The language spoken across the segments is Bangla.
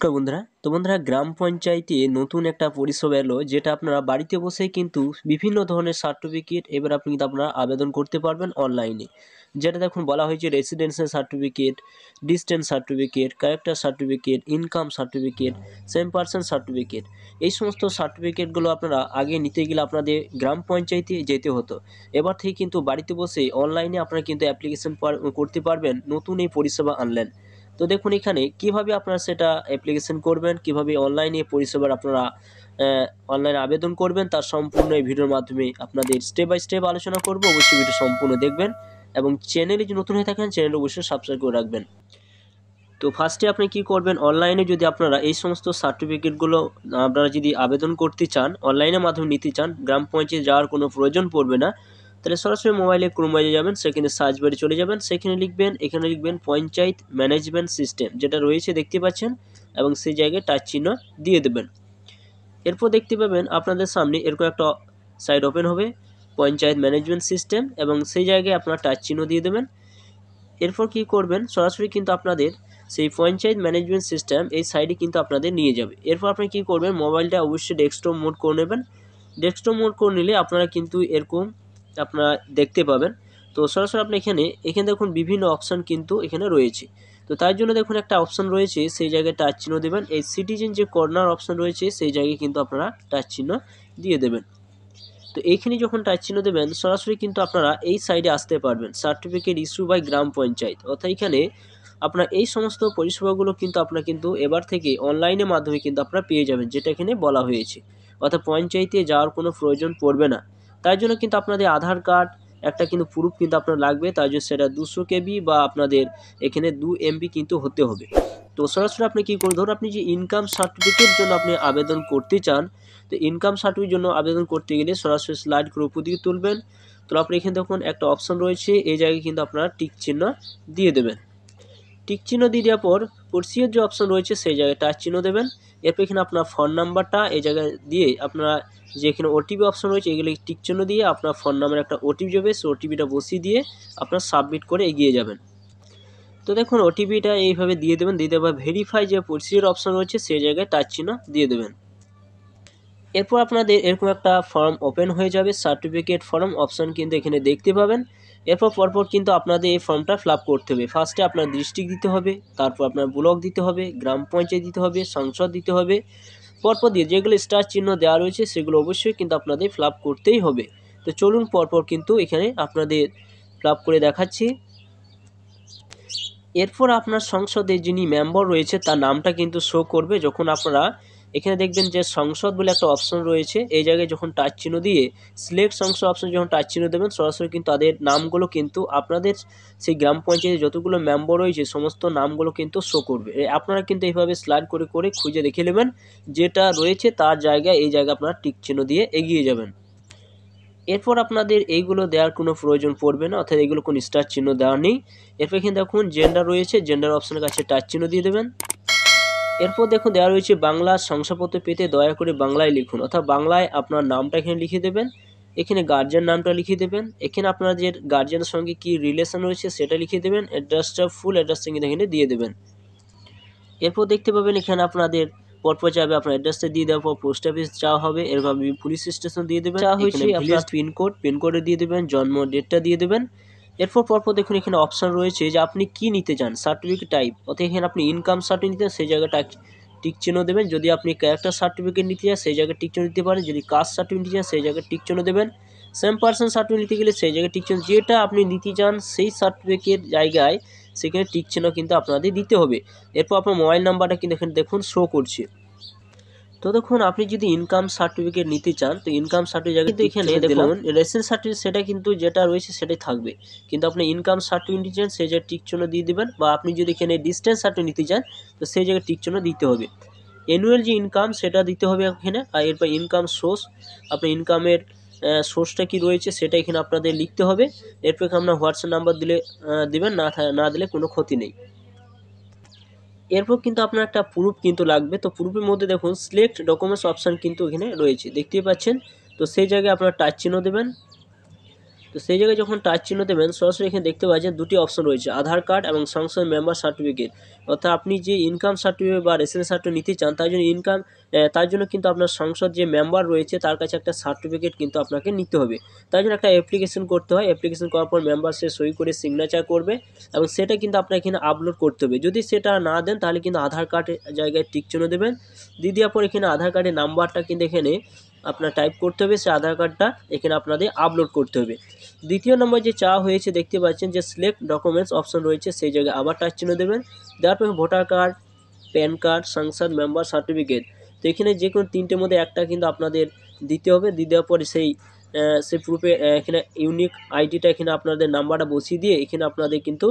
নমস্কার বন্ধুরা। তো বন্ধুরা, গ্রাম পঞ্চায়েতে নতুন একটা পরিষেবা এলো, যেটা আপনারা বাড়িতে বসেই কিন্তু বিভিন্ন ধরনের সার্টিফিকেট এবার আপনি কিন্তু আপনারা আবেদন করতে পারবেন অনলাইনে। যেটা দেখুন বলা হয়েছে residential certificate, distance certificate, character certificate, income certificate, same person certificate. এই সমস্ত সার্টিফিকেটগুলো আপনারা আগে নিতে গেলে আপনাদের গ্রাম পঞ্চায়েতে যেতে হতো। এবার থেকে কিন্তু বাড়িতে বসে অনলাইনে আপনারা কিন্তু অ্যাপ্লিকেশন করতে পারবেন, নতুন এই পরিষেবা আনলেন। তো দেখুন এখানে কিভাবে আপনারা সেটা অ্যাপ্লিকেশন করবেন, কিভাবে অনলাইনে পরিষেবার আপনারা অনলাইনে আবেদন করবেন, তার সম্পূর্ণ এই ভিডিওর মাধ্যমে আপনাদের স্টেপ বাই স্টেপ আলোচনা করব। অবশ্যই ভিডিও সম্পূর্ণ দেখবেন এবং চ্যানেলে যদি নতুন হয়ে থাকেন চ্যানেল অবশ্যই সাবস্ক্রাইব করে রাখবেন। তো ফার্স্টে আপনি কি করবেন, অনলাইনে যদি আপনারা এই সমস্ত সার্টিফিকেটগুলো আপনারা যদি আবেদন করতে চান, অনলাইনের মাধ্যমে নিতে চান, গ্রাম পঞ্চায়েতে যাওয়ার কোনো প্রয়োজন পড়বে না। তাহলে সরাসরি মোবাইলে ক্রোমে যাবেন, সেখানে সার্চ বারে চলে যাবেন, সেখানে লিখবেন পঞ্চায়েত ম্যানেজমেন্ট সিস্টেম যেটা রয়েছে দেখতে পাচ্ছেন, এবং সেই জায়গায় টাচ চিহ্ন দিয়ে দেবেন। এরপর দেখতে পাবেন আপনাদের সামনে এরকম একটা সাইট ওপেন হবে, পঞ্চায়েত ম্যানেজমেন্ট সিস্টেম, এবং সেই জায়গায় আপনারা টাচ চিহ্ন দিয়ে দেবেন। এরপর কি করবেন, সরাসরি কিন্তু আপনাদের সেই পঞ্চায়েত ম্যানেজমেন্ট সিস্টেম এই সাইডে কিন্তু আপনাদের নিয়ে যাবে। এরপর আপনি কি করবেন, মোবাইলটা অবশ্যই ডেস্কটপ মোড করে নেবেন। ডেস্কটপ মোড করে নিলে আপনারা কিন্তু এরকম আপনারা দেখতে পাবেন। তো সরাসরি আপনি এখানে দেখুন বিভিন্ন অপশান কিন্তু এখানে রয়েছে। তো তার জন্য দেখুন একটা অপশান রয়েছে, সেই জায়গায় টাচ চিহ্ন দেবেন। এই সিটিজেন যে কর্নার অপশান রয়েছে সেই জায়গায় কিন্তু আপনারা টাচ চিহ্ন দিয়ে দেবেন। তো এইখানে যখন টাচ চিহ্ন দেবেন, সরাসরি কিন্তু আপনারা এই সাইডে আসতে পারবেন, সার্টিফিকেট ইস্যু বাই গ্রাম পঞ্চায়েত। অর্থাৎ এখানে আপনার এই সমস্ত পরিষেবাগুলো কিন্তু আপনারা কিন্তু এবার থেকে অনলাইনের মাধ্যমে কিন্তু আপনারা পেয়ে যাবেন, যেটা এখানে বলা হয়েছে। অর্থাৎ পঞ্চায়েতে যাওয়ার কোনো প্রয়োজন পড়বে না। তাই জন্য কিন্তু আপনাদের আধার কার্ড একটা কিন্তু প্রুফ কিন্তু আপনার লাগবে, তাই জন্য সেটা 200 কেবি বা আপনাদের এখানে 2 MB কিন্তু হতে হবে। তো সরাসরি আপনি কী করুন, ধরুন আপনি যে ইনকাম সার্টিফিকেট জন্য আপনি আবেদন করতে চান, তো ইনকাম সার্টিফিকেট জন্য আবেদন করতে গেলে সরাসরি স্লাইড করে উপর দিকে তুলবেন। তো আপনি এখানে দেখুন একটা অপশন রয়েছে, এই জায়গায় কিন্তু আপনারা টিক চিহ্ন দিয়ে দেবেন। টিক চিহ্ন দিয়ে দেওয়ার পর প্রসিডার যে অপশন রয়েছে সেই জায়গায় টাচ চিহ্ন দেবেন। এরপর এখানে আপনার ফোন নাম্বারটা এই জায়গায় দিয়ে আপনারা যে এখানে ওটিপি অপশন রয়েছে এগুলো টিক চিহ্ন দিয়ে আপনার ফোন নাম্বারে একটা ওটিপি যাবে, সেই ওটিপিটা বসিয়ে দিয়ে আপনার সাবমিট করে এগিয়ে যাবেন। তো দেখুন ওটিপিটা এইভাবে দিয়ে দেবেন, দিয়ে দেওয়ার ভেরিফাই যে প্রসিডিউর অপশন রয়েছে সেই জায়গায় টাচ চিহ্ন দিয়ে দেবেন। এরপর আপনাদের এরকম একটা ফর্ম ওপেন হয়ে যাবে, সার্টিফিকেট ফর্ম অপশন কিন্তু এখানে দেখতে পাবেন। এরপর পরপর কিন্তু আপনাদের এই ফর্মটা ফিল আপ করতে হবে। ফার্স্টে আপনার ডিস্ট্রিক্ট দিতে হবে, তারপর আপনার ব্লক দিতে হবে, গ্রাম পঞ্চায়েত দিতে হবে, সংসদ দিতে হবে। পরপর দিয়ে যেগুলো স্টার চিহ্ন দেওয়া রয়েছে সেগুলো অবশ্যই কিন্তু আপনাদের ফিল আপ করতেই হবে। তো চলুন পরপর কিন্তু এখানে আপনাদের ফিল আপ করে দেখাচ্ছি। এরপর আপনার সংসদে যিনি মেম্বার রয়েছে তার নামটা কিন্তু শো করবে। যখন আপনারা এখানে দেখবেন যে সংসদ বলে একটা অপশন রয়েছে, এই জায়গায় যখন টাচ চিহ্ন দিয়ে সিলেক্ট সংসদ অপশন যখন টাচ চিহ্ন দেবেন, সরাসরি কিন্তু তাদের নামগুলো কিন্তু আপনাদের সেই গ্রাম পঞ্চায়েতে যতগুলো মেম্বার রয়েছে সমস্ত নামগুলো কিন্তু শো করবে। আপনারা কিন্তু এইভাবে স্লাইড করে করে খুঁজে দেখে নেবেন, যেটা রয়েছে তার জায়গায় এই জায়গায় আপনারা টিক চিহ্ন দিয়ে এগিয়ে যাবেন। এরপর আপনাদের এইগুলো দেওয়ার কোনো প্রয়োজন পড়বে না, অর্থাৎ এগুলো কোনো স্টার চিহ্ন দেওয়া নেই। এরপর এখানে দেখুন জেন্ডার রয়েছে, জেন্ডার অপশনের কাছে টাচ চিহ্ন দিয়ে দেবেন। এরপর দেখুন দেওয়া রয়েছে বাংলা শংসাপত্র পেতে দয়া করে বাংলায় লিখুন, অর্থাৎ বাংলায় আপনার নামটা এখানে লিখে দেবেন। এখানে গার্জিয়ান নামটা লিখে দেবেন। এখানে আপনার যে গার্জিয়ানের সঙ্গে কি রিলেশন রয়েছে সেটা লিখে দেবেন। অ্যাড্রেসটা ফুল অ্যাড্রেসটা কিন্তু এখানে দিয়ে দেবেন। এরপর দেখতে পাবেন এখানে আপনাদের পরপর যাবে, আপনার অ্যাড্রেসটা দিয়ে দেওয়ার পর পোস্ট অফিস যাওয়া হবে, এরকম পুলিশ স্টেশন দিয়ে দেবেন, এখানে ভিলেজ পিনকোডে দিয়ে দেবেন, জন্ম ডেটটা দিয়ে দেবেন। এরপর পরপর দেখুন এখানে অপশান রয়েছে যে আপনি কি নিতে চান, সার্টিফিকেট টাইপ, অর্থাৎ এখানে আপনি ইনকাম সার্টিফিকেট নিতে চান সেই জায়গাটা টিক চিহ্ন দেবেন। যদি আপনি ক্যারেক্টার সার্টিফিকেট নিতে চান সেই জায়গায় টিক চিহ্ন দিতে পারেন। যদি কাস্ট সার্টিফিকেট নিতে চান সেই জায়গায় টিক চিহ্ন দেবেন। সেম পার্সন সার্টিফিকেট নিতে গেলে সেই জায়গায় টিক চিহ্ন, যেটা আপনি নিতে চান সেই সার্টিফিকেট জায়গায় সেখানে টিক চিহ্ন কিন্তু আপনাদের দিতে হবে। এরপর আপনার মোবাইল নাম্বারটা কিন্তু এখানে দেখুন শো করছে। তো দেখুন আপনি যদি ইনকাম সার্টিফিকেট নিতে চান, তো ইনকাম সার্টিফিকেট কিন্তু এখানে দেখুন রেসিডেন্স সার্টিফিকেট সেটা কিন্তু যেটা রয়েছে সেটাই থাকবে, কিন্তু আপনি ইনকাম সার্টিফিকেট নিতে চান সেই জায়গায় টিক চিহ্ন দিয়ে দেবেন। বা আপনি যদি এখানে ডিস্টেন্স সার্টিফিকেট নিতে চান তো সেই জায়গায় টিক চিহ্ন দিতে হবে। অ্যানুয়াল যে ইনকাম সেটা দিতে হবে এখানে। আর এরপর ইনকাম সোর্স, আপনার ইনকামের সোর্সটা কি রয়েছে সেটা এখানে আপনাদের লিখতে হবে। এরপর আপনার হোয়াটসঅ্যাপ নাম্বার দিলে দেবেন, না দিলে কোনো ক্ষতি নেই। এরপর কিন্তু আপনার একটা প্রুফ কিন্তু লাগবে। তো প্রুফের মধ্যে দেখুন সিলেক্ট ডকুমেন্টস অপশান কিন্তু এখানে রয়েছে, দেখতেই পাচ্ছেন। তো সেই জায়গায় আপনারা টাচ চিহ্ন দেবেন। তো সেই জায়গায় যখন টাচ চিহ্ন দেবেন সরাসরি এখানে দেখতে পাচ্ছেন দুটি অপশন রয়েছে, আধার কার্ড এবং সংসদ মেম্বার সার্টিফিকেট। অর্থাৎ আপনি যে ইনকাম সার্টিফিকেট বা রেসিডেন্স সার্টিফিকেট নিতে চান তার জন্য কিন্তু আপনার সংসদ যে মেম্বার রয়েছে তার কাছে একটা সার্টিফিকেট কিন্তু আপনাকে নিতে হবে। তার জন্য একটা অ্যাপ্লিকেশন করতে হয়, অ্যাপ্লিকেশন করার পর মেম্বার সে সই করে সিগনেচার করবে এবং সেটা কিন্তু আপনার এখানে আপলোড করতে হবে। যদি সেটা না দেন তাহলে কিন্তু আধার কার্ডের জায়গায় টিক চিহ্ন দেবেন, দিয়ে দেওয়ার পর এখানে আধার কার্ডের নাম্বারটা কিন্তু এখানে আপনার টাইপ করতে হবে, সে আধার কার্ডটা এখানে আপনাদের আপলোড করতে হবে। দ্বিতীয় নম্বর যে চাওয়া হয়েছে দেখতে পাচ্ছেন যে সিলেক্ট ডকুমেন্টস অপশন রয়েছে, সেই জায়গায় আবার টাচ চিহ্ন দেবেন, দেওয়ার পর ভোটার কার্ড, প্যান কার্ড, সংসদ মেম্বার সার্টিফিকেট। তো এখানে যে কোনো তিনটের মধ্যে একটা কিন্তু আপনাদের দিতে হবে। দিয়ে দেওয়ার পরে সেই প্রুফে এখানে ইউনিক আইডিটা এখানে আপনাদের নাম্বারটা বসিয়ে দিয়ে এখানে আপনাদের কিন্তু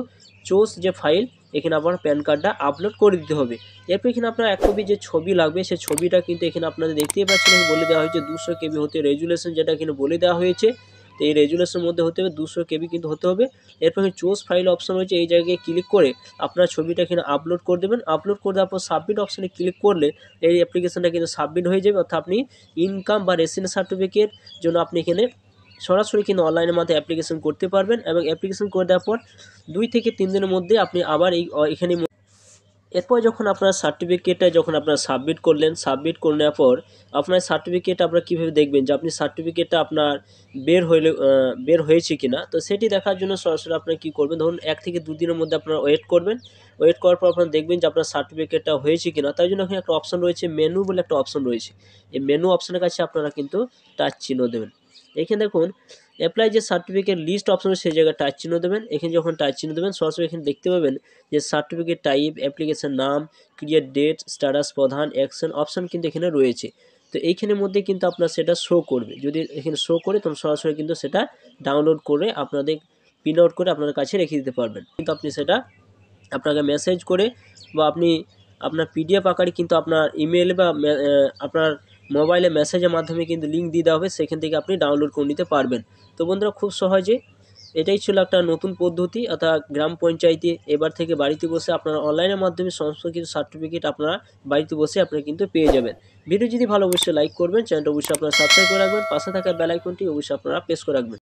চোজ যে ফাইল এখানে আপনার প্যান কার্ডটা আপলোড করে দিতে হবে। এরপর এখানে আপনার এক কপি যে ছবি লাগবে সেই ছবিটা কিন্তু এখানে আপনাদের দেখতেই পাচ্ছেন বলে দেওয়া হয়েছে 200 KB হতে রেজুলেশন, যেটা এখানে বলে দেওয়া হয়েছে। তো এই রেজুলেশনের মধ্যে হতে হবে 200 KB কিন্তু হতে হবে। এরপর চুজ ফাইল অপশন রয়েছে, এই জায়গায় ক্লিক করে আপনার ছবিটা এখানে আপলোড করে দেবেন। আপলোড করে দেওয়ার পর সাবমিট অপশনে ক্লিক করলে এই অ্যাপ্লিকেশনটা কিন্তু সাবমিট হয়ে যাবে। অর্থাৎ আপনি ইনকাম বা রেসিডেন্স সার্টিফিকেট জন্য আপনি এখানে সরাসরি কিন্তু অনলাইনের মাধ্যমে অ্যাপ্লিকেশন করতে পারবেন এবং অ্যাপ্লিকেশন করে দেওয়ার পর 2 থেকে 3 দিনের মধ্যে আপনি আবার এখানে এরপর যখন আপনার সার্টিফিকেটটা যখন আপনারা সাবমিট করলেন, সাবমিট করে নেওয়ার পর আপনার সার্টিফিকেট আপনারা কীভাবে দেখবেন যে আপনি সার্টিফিকেটটা আপনার বের হয়েছে কি না। তো সেটি দেখার জন্য সরাসরি আপনারা কী করবেন, ধরুন 1 থেকে 2 দিনের মধ্যে আপনারা ওয়েট করবেন। ওয়েট করার পর আপনারা দেখবেন যে আপনার সার্টিফিকেটটা হয়েছে কি না। তাই জন্য এখানে একটা অপশন রয়েছে, মেনু বলে একটা অপশন রয়েছে। এই মেনু অপশনের কাছে আপনারা কিন্তু টাচ চিহ্ন দেবেন। এখানে দেখুন অ্যাপ্লাই যে সার্টিফিকেট লিস্ট অপশন সেই জায়গায় টাচ চিহ্ন দেবেন। এখানে যখন টাচ চিহ্ন দেবেন সরাসরি এখানে দেখতে পাবেন যে সার্টিফিকেট টাইপ, অ্যাপ্লিকেশন নাম, ক্রিয়েট ডেট, স্ট্যাটাস, প্রধান, অ্যাকশন অপশন কিন্তু এখানে রয়েছে। তো এইখানের মধ্যে কিন্তু আপনার সেটা শো করবে। যদি এখানে শো করে তখন সরাসরি কিন্তু সেটা ডাউনলোড করে আপনাদের প্রিন্ট আউট করে আপনাদের কাছে রেখে দিতে পারবেন। কিন্তু আপনি সেটা আপনাকে মেসেজ করে বা আপনি আপনার PDF আকারে কিন্তু আপনার ইমেল বা আপনার মোবাইলে মেসেজের মাধ্যমে কিন্তু লিঙ্ক দিয়ে দেওয়া হবে, সেখান থেকে আপনি ডাউনলোড করে নিতে পারবেন। তো বন্ধুরা খুব সহজে এটাই ছিল একটা নতুন পদ্ধতি, অর্থাৎ গ্রাম পঞ্চায়েতে এবার থেকে বাড়িতে বসে আপনারা অনলাইনের মাধ্যমে সমস্ত কিছু সার্টিফিকেট আপনারা বাড়িতে বসে আপনারা কিন্তু পেয়ে যাবেন। ভিডিও যদি ভালো অবশ্যই লাইক করবেন, চ্যানেলটা অবশ্যই আপনারা সাবস্ক্রাইব করে রাখবেন, পাশে থাকা বেল আইকনটি অবশ্যই আপনারা প্রেস করে রাখবেন।